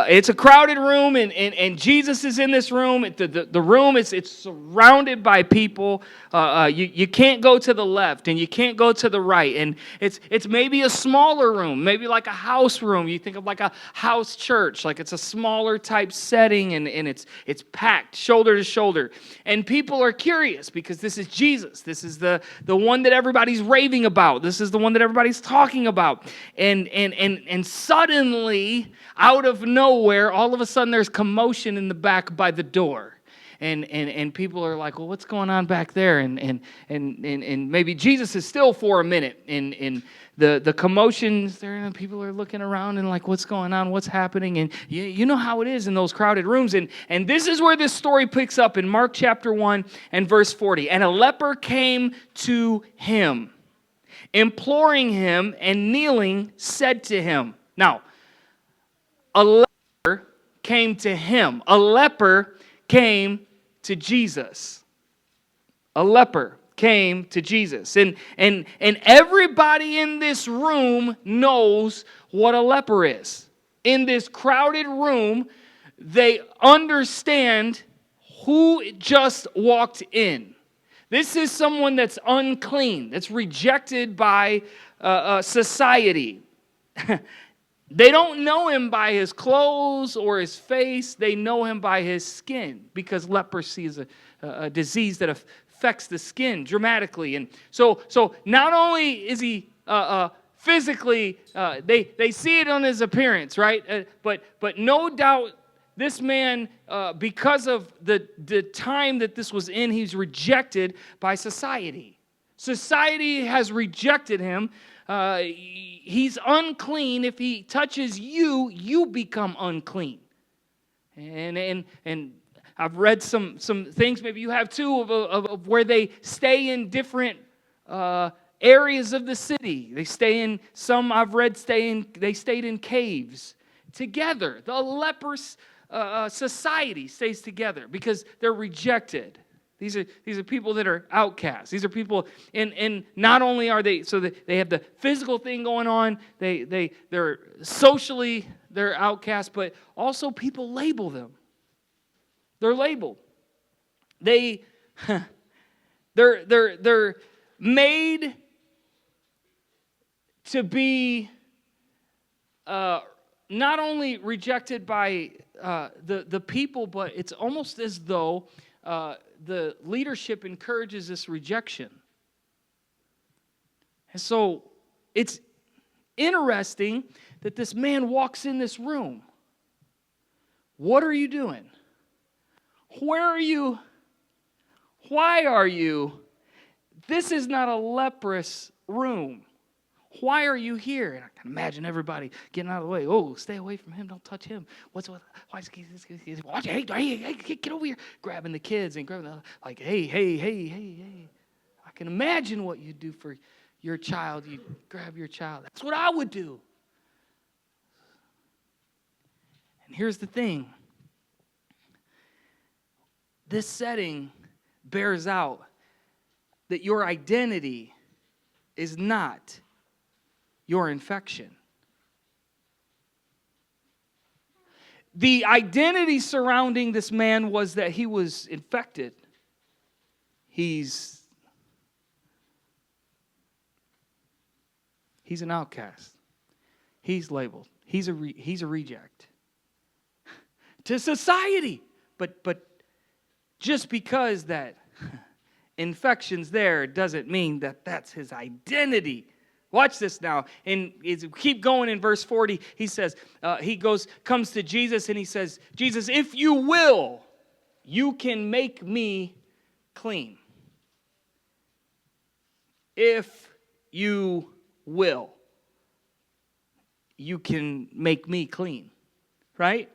It's a crowded room, and Jesus is in this room. The room it's surrounded by people. You can't go to the left, and you can't go to the right. And it's maybe a smaller room, maybe like a house room. You think of like a house church, like it's a smaller type setting, and it's packed shoulder to shoulder. And people are curious because this is Jesus. This is the one that everybody's raving about. This is the one that everybody's talking about. And suddenly, out of nowhere, all of a sudden there's commotion in the back by the door. And people are like, well, what's going on back there? And maybe Jesus is still for a minute. And the commotion's there, and people are looking around and like, what's going on? What's happening? And you know how it is in those crowded rooms. And this is where this story picks up in Mark chapter 1 and verse 40. And a leper came to him, imploring him, and kneeling, said to him. Now, a leper came to him. A leper came to Jesus. A leper came to Jesus. And everybody in this room knows what a leper is. In this crowded room, they understand who just walked in. This is someone that's unclean, that's rejected by society. They don't know him by his clothes or his face. They know him by his skin, because leprosy is a disease that affects the skin dramatically. And so not only is he physically, they see it on his appearance, right? But no doubt this man, because of the time that this was in, he's rejected by society. Society has rejected him. He's unclean. If he touches you, you become unclean. And I've read some things, maybe you have too, of where they stay in different areas of the city. They stay in, some I've read they stayed in caves together. The lepers society stays together because they're rejected. These are people that are outcasts. These are people, and not only are they, so that they have the physical thing going on, they're socially, they're outcasts, but also people label them. They're labeled. They're made to be not only rejected by the people, but it's almost as though the leadership encourages this rejection. And so it's interesting that this man walks in this room. What are you doing? Where are you? Why are you? This is not a leprous room. Why are you here? And I can imagine everybody getting out of the way. Oh, stay away from him. Don't touch him. Why is he watch? Hey, get over here. Grabbing the kids and grabbing like, hey. I can imagine what you do for your child. You grab your child. That's what I would do. And here's the thing. This setting bears out that your identity is not your infection. The identity surrounding this man was that he was infected. He's an outcast. He's labeled. He's a reject to society. But just because that infection's there doesn't mean that that's his identity. Watch this now. And keep going in verse 40. He says, comes to Jesus and he says, Jesus, if you will, you can make me clean. If you will, you can make me clean. Right?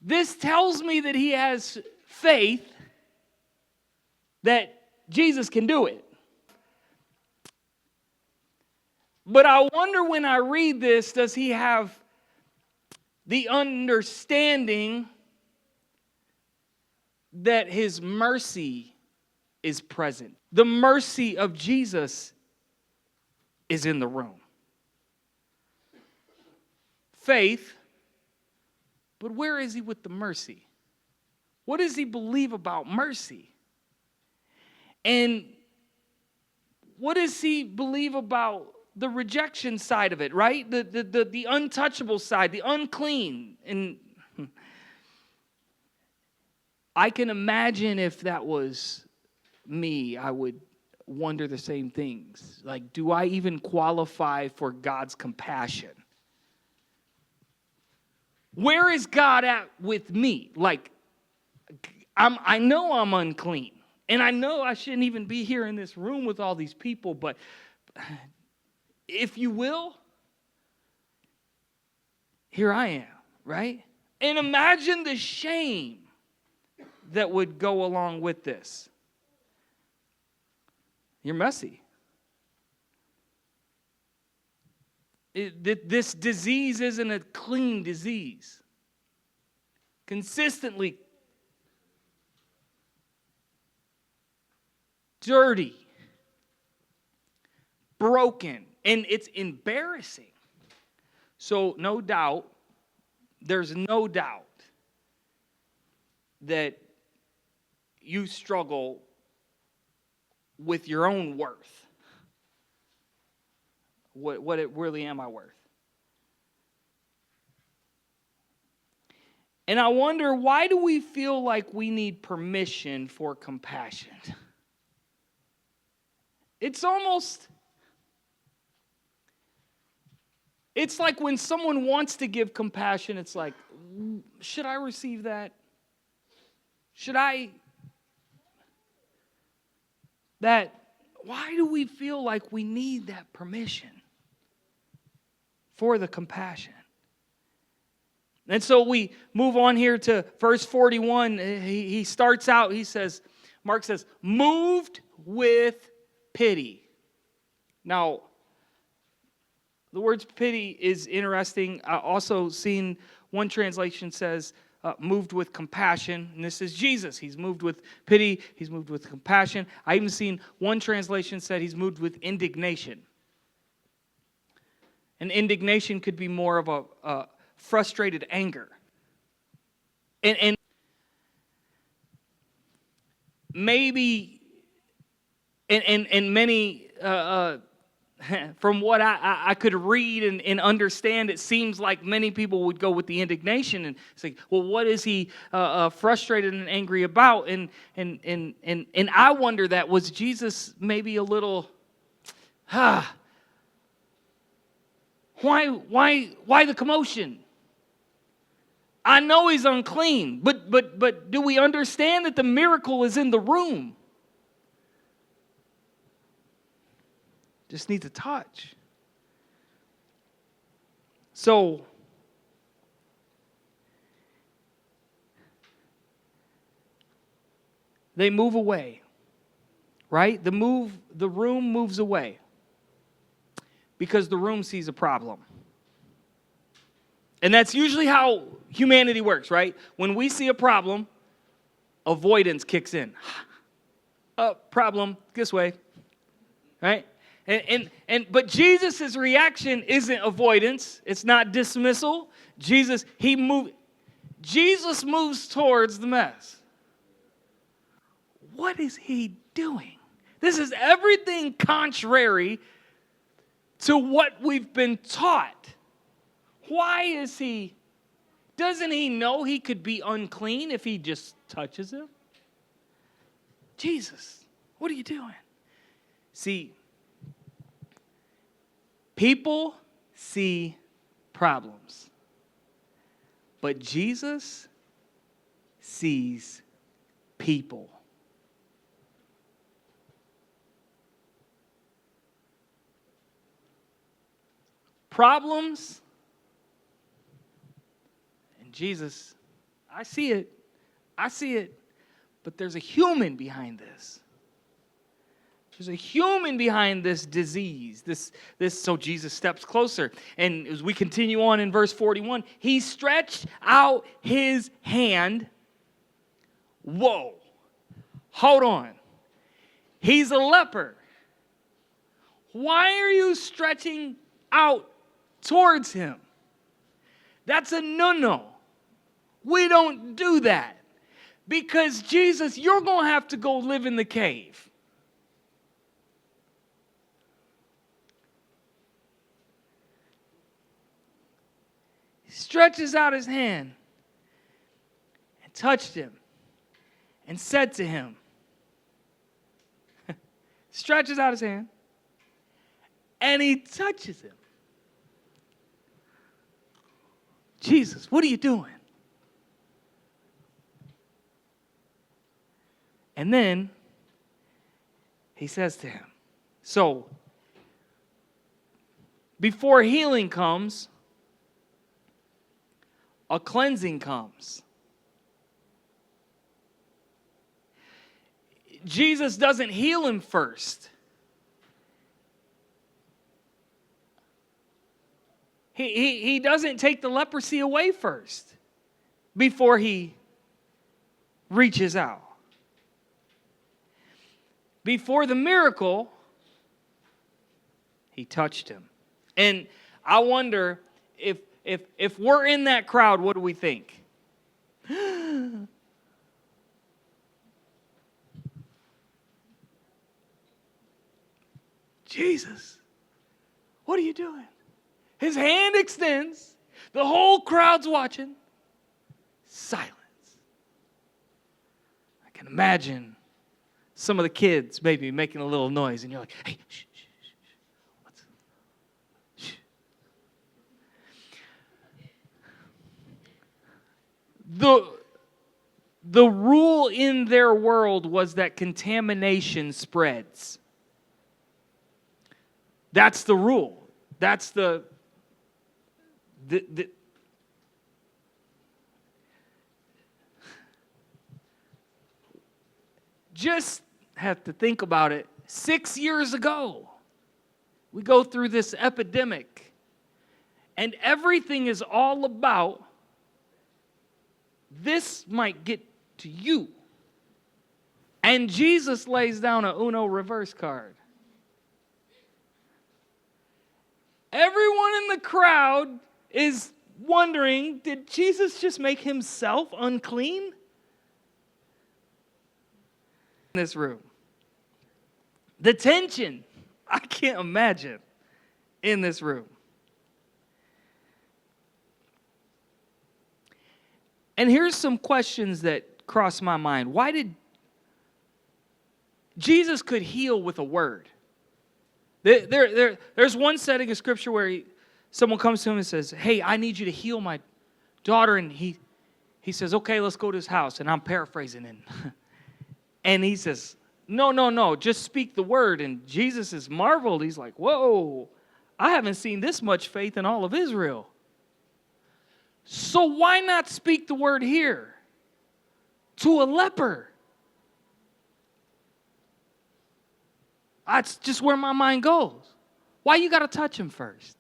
This tells me that he has faith that Jesus can do it. But I wonder, when I read this, does he have the understanding that his mercy is present? The mercy of Jesus is in the room. Faith But where is he with the mercy? What does he believe about mercy? And what does he believe about the rejection side of it, right? The untouchable side, the unclean. And I can imagine if that was me, I would wonder the same things. Like, do I even qualify for God's compassion? Where is God at with me? Like, I know I'm unclean. And I know I shouldn't even be here in this room with all these people, but if you will, here I am, right? And imagine the shame that would go along with this. You're messy. This disease isn't a clean disease. Consistently dirty, broken, and it's embarrassing. So there's no doubt that you struggle with your own worth. What it really am I worth? And I wonder, why do we feel like we need permission for compassion? It's like when someone wants to give compassion, it's like, should I receive that? Why do we feel like we need that permission for the compassion? And so we move on here to verse 41. He starts out, Mark says, moved with pity. Now, the word pity is interesting. I also seen one translation says, moved with compassion. And this is Jesus. He's moved with pity. He's moved with compassion. I even seen one translation said he's moved with indignation. And indignation could be more of a frustrated anger. And maybe, and many, from what I could read and understand, it seems like many people would go with the indignation and say, well, what is he frustrated and angry about? And I wonder, that was Jesus maybe a little, why the commotion? I know he's unclean, but do we understand that the miracle is in the room? Just needs a touch. So, they move away, right? The room moves away because the room sees a problem. And that's usually how humanity works, right? When we see a problem, avoidance kicks in. Problem, this way, right? But Jesus' reaction isn't avoidance. It's not dismissal. Jesus moves towards the mess. What is he doing? This is everything contrary to what we've been taught. Why is he? Doesn't he know he could be unclean if he just touches him? Jesus, what are you doing? See, people see problems, but Jesus sees people. Problems, and Jesus, I see it, but there's a human behind this. There's a human behind this disease. So Jesus steps closer. And as we continue on in verse 41, he stretched out his hand. Whoa. Hold on. He's a leper. Why are you stretching out towards him? That's a no-no. We don't do that. Because Jesus, you're going to have to go live in the cave. He stretches out his hand and touched him and said to him, stretches out his hand and he touches him. Jesus, what are you doing? And then he says to him, so before healing comes, a cleansing comes. Jesus doesn't heal him first. He doesn't take the leprosy away first before he reaches out. Before the miracle, he touched him. And I wonder if we're in that crowd, what do we think? Jesus, what are you doing? His hand extends. The whole crowd's watching. Silence. I can imagine some of the kids maybe making a little noise, and you're like, hey, shh, shh, shh, shh. What's, shh. The rule in their world was that contamination spreads. That's the rule. That's the just have to think about it. 6 years ago, we go through this epidemic, and everything is all about this might get to you. And Jesus lays down a Uno reverse card. Everyone in the crowd is wondering, did Jesus just make himself unclean? In this room. The tension, I can't imagine in this room. And here's some questions that cross my mind. Why did Jesus could heal with a word? There's one setting of Scripture where someone comes to him and says, hey, I need you to heal my daughter. And he says, okay, let's go to his house. And I'm paraphrasing it. And he says, no, just speak the word. And Jesus is marveled. He's like, whoa, I haven't seen this much faith in all of Israel. So why not speak the word here to a leper? That's just where my mind goes. Why you got to touch him first?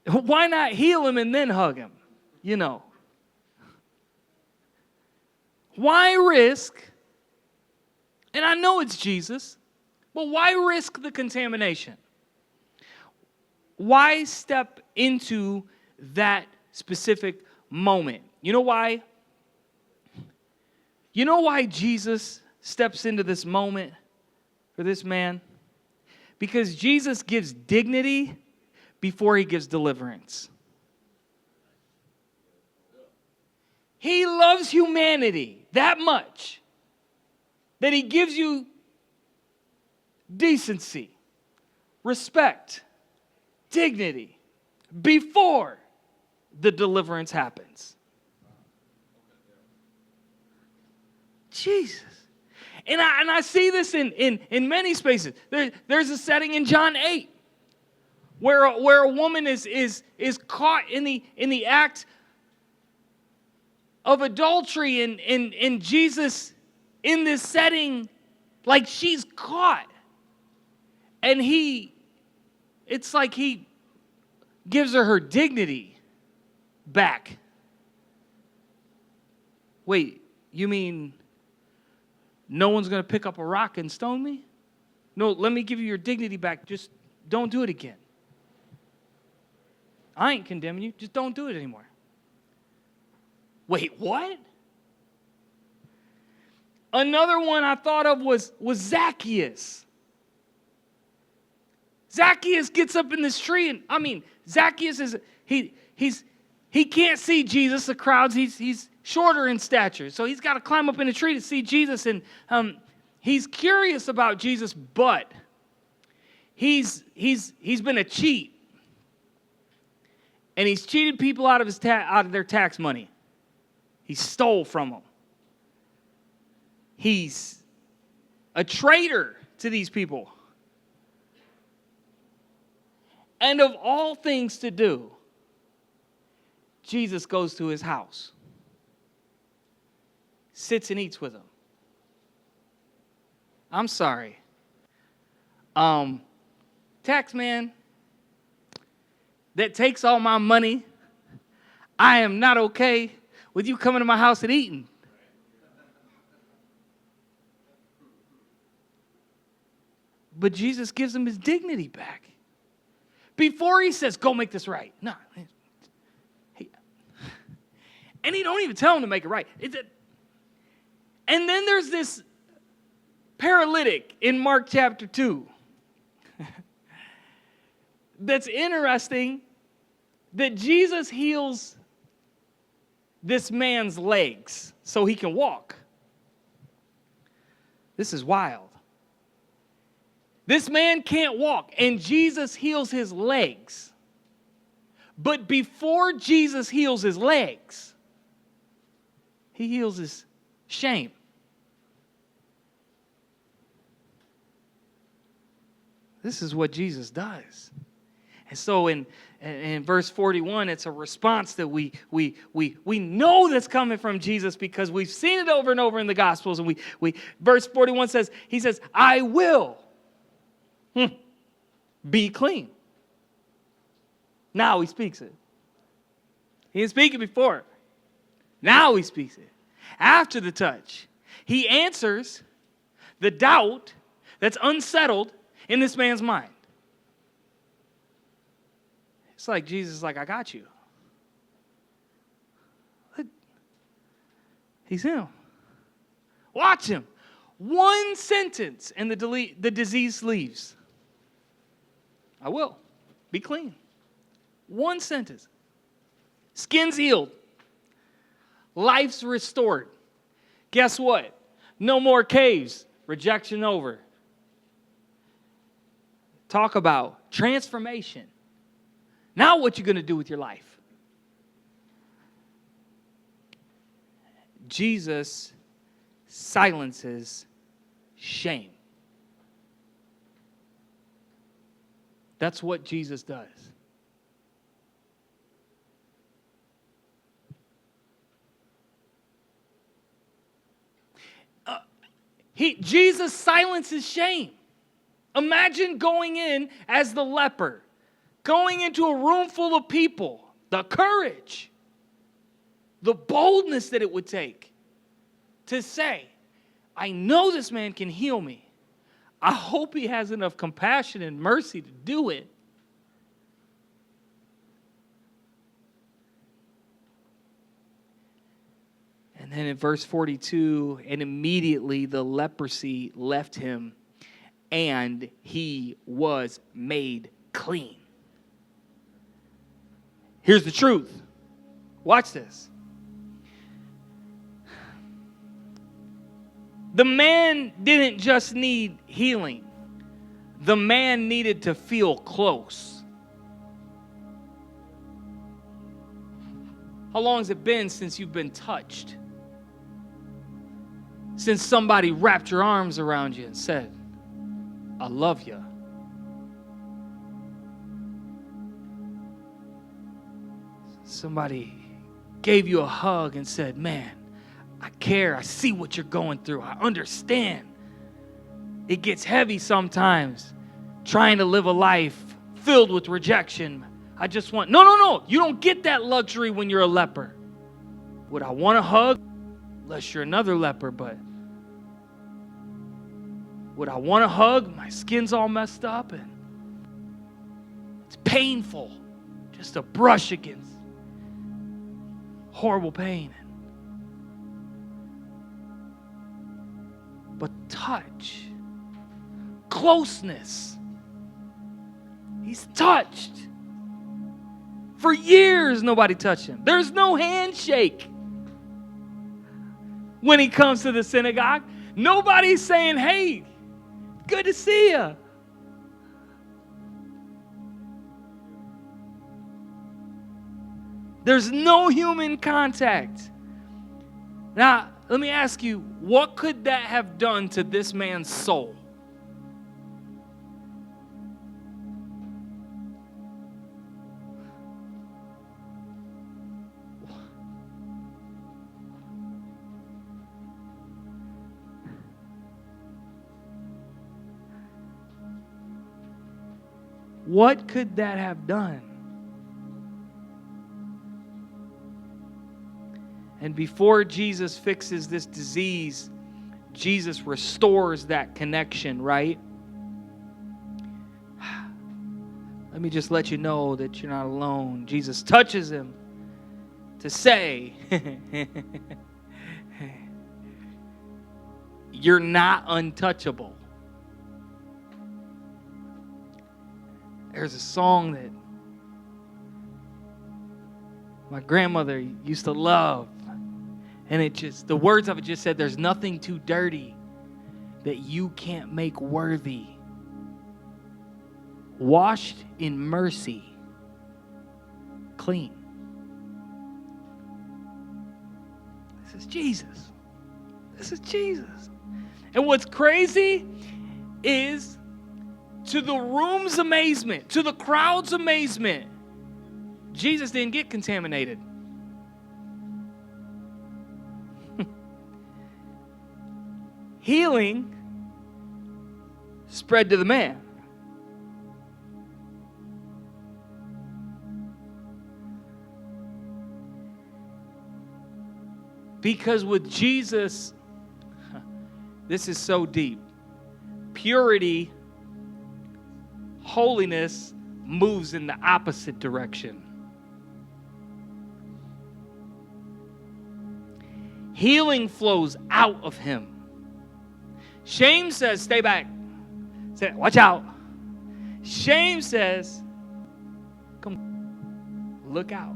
Why not heal him and then hug him? You know. Why risk, and I know it's Jesus, but why risk the contamination? Why step into that specific moment? You know why? You know why Jesus steps into this moment for this man? Because Jesus gives dignity before he gives deliverance. He loves humanity that much that he gives you decency, respect, dignity before the deliverance happens. Jesus. And I see this in many spaces. There's a setting in John 8 where a woman is caught in the act of adultery, and Jesus in this setting, like she's caught. And it's like he gives her dignity back. Wait, you mean no one's going to pick up a rock and stone me? No, let me give you your dignity back. Just don't do it again. I ain't condemning you. Just don't do it anymore. Wait, what? Another one I thought of was Zacchaeus. Zacchaeus gets up in this tree, and Zacchaeus he can't see Jesus. The crowds, he's shorter in stature, so he's got to climb up in a tree to see Jesus, and he's curious about Jesus, but he's been a cheat, and he's cheated people out of their tax money. He stole from them. He's a traitor to these people. And of all things to do, Jesus goes to his house, sits and eats with him. I'm sorry. Tax man that takes all my money, I am not okay with you coming to my house and eating. But Jesus gives him his dignity back. Before he says, go make this right. No. And he don't even tell him to make it right. And then there's this paralytic in Mark chapter 2. That's interesting that Jesus heals this man's legs so he can walk. This is wild. This man can't walk, and Jesus heals his legs. But before Jesus heals his legs, he heals his shame. This is what Jesus does. And so in verse 41, it's a response that we know that's coming from Jesus because we've seen it over and over in the Gospels. And verse 41 says, he says, I will be clean. Now he speaks it. He didn't speak it before. Now he speaks it. After the touch, he answers the doubt that's unsettled in this man's mind. It's like Jesus is like, I got you. He's him. Watch him. One sentence and the disease leaves. I will be clean. One sentence. Skin's healed. Life's restored. Guess what? No more caves. Rejection over. Talk about transformation. Now what you going to do with your life? Jesus silences shame. That's what Jesus does. Jesus silences shame. Imagine going in as the leper, going into a room full of people, the courage, the boldness that it would take to say, I know this man can heal me. I hope he has enough compassion and mercy to do it. And then in verse 42, and immediately the leprosy left him, and he was made clean. Here's the truth. Watch this. The man didn't just need healing. The man needed to feel close. How long has it been since you've been touched? Since somebody wrapped your arms around you and said, I love you. Somebody gave you a hug and said, man, I care. I see what you're going through. I understand. It gets heavy sometimes trying to live a life filled with rejection. I just want, no. You don't get that luxury when you're a leper. Would I want a hug? Unless you're another leper, but would I want a hug? My skin's all messed up and it's painful just a brush against horrible pain. But touch, closeness. He's touched. For years, nobody touched him. There's no handshake when he comes to the synagogue. Nobody's saying, hey, good to see you. There's no human contact. Now, let me ask you, what could that have done to this man's soul? What could that have done? And before Jesus fixes this disease, Jesus restores that connection, right? Let me just let you know that you're not alone. Jesus touches him to say, you're not untouchable. There's a song that my grandmother used to love. And the words of it just said, there's nothing too dirty that you can't make worthy. Washed in mercy, clean. This is Jesus. This is Jesus. And what's crazy is, to the room's amazement, to the crowd's amazement, Jesus didn't get contaminated. Healing spread to the man. Because with Jesus, this is so deep. Purity, holiness moves in the opposite direction. Healing flows out of him. Shame says, stay back. Say, watch out. Shame says, come, look out.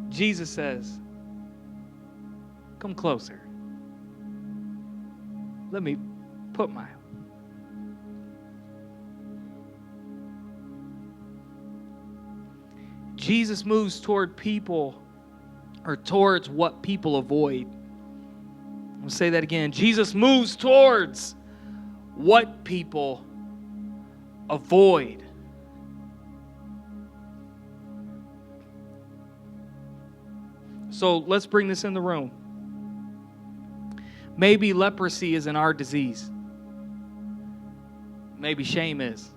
Jesus says, come closer. Let me put my... Jesus moves toward people, or towards what people avoid. I'll say that again. Jesus moves towards what people avoid. So let's bring this in the room. Maybe leprosy isn't our disease. Maybe shame is.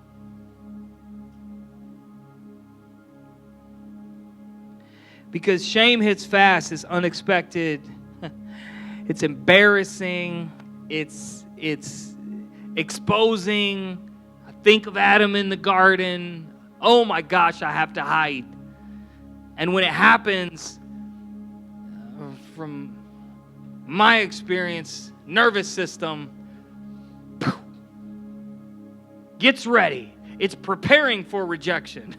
Because shame hits fast, it's unexpected, it's embarrassing, it's exposing. I think of Adam in the garden. Oh my gosh, I have to hide. And when it happens, from my experience, nervous system gets ready. It's preparing for rejection.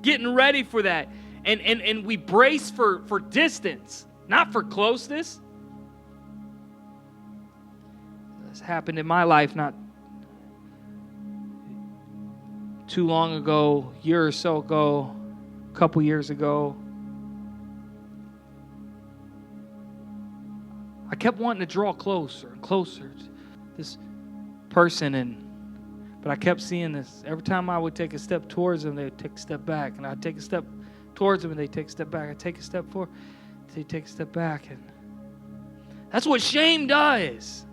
Getting ready for that. And we brace for distance, not for closeness. This happened in my life not too long ago, a year or so ago, a couple years ago. I kept wanting to draw closer and closer to this person, but I kept seeing this. Every time I would take a step towards them, they would take a step back, and I'd take a step towards them, and they take a step back. I take a step forward, they take a step back, and that's what shame does.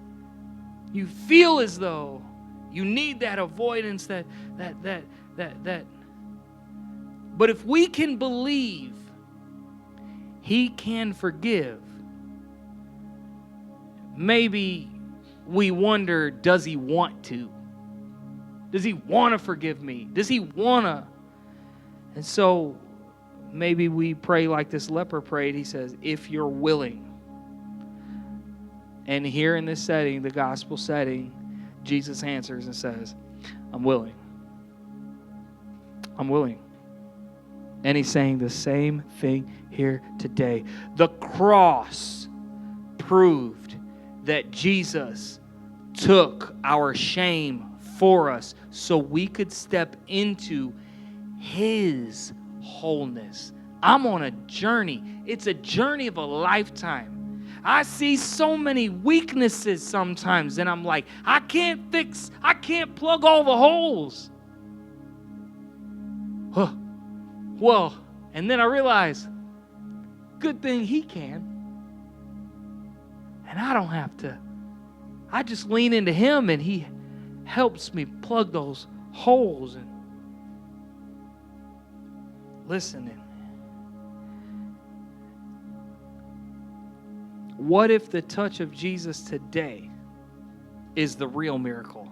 You feel as though you need that avoidance, that. But if we can believe He can forgive, maybe we wonder, does He want to? Does He want to forgive me? Does He want to? And so maybe we pray like this leper prayed. He says, if you're willing. And here in this setting, the gospel setting, Jesus answers and says, I'm willing. I'm willing. And he's saying the same thing here today. The cross proved that Jesus took our shame for us so we could step into his wholeness. I'm on a journey. It's a journey of a lifetime. I see so many weaknesses sometimes, and I'm like, I can't plug all the holes. Huh. Well, and then I realize, good thing he can. And I don't have to. I just lean into him, and he helps me plug those holes. And listening. What if the touch of Jesus today is the real miracle?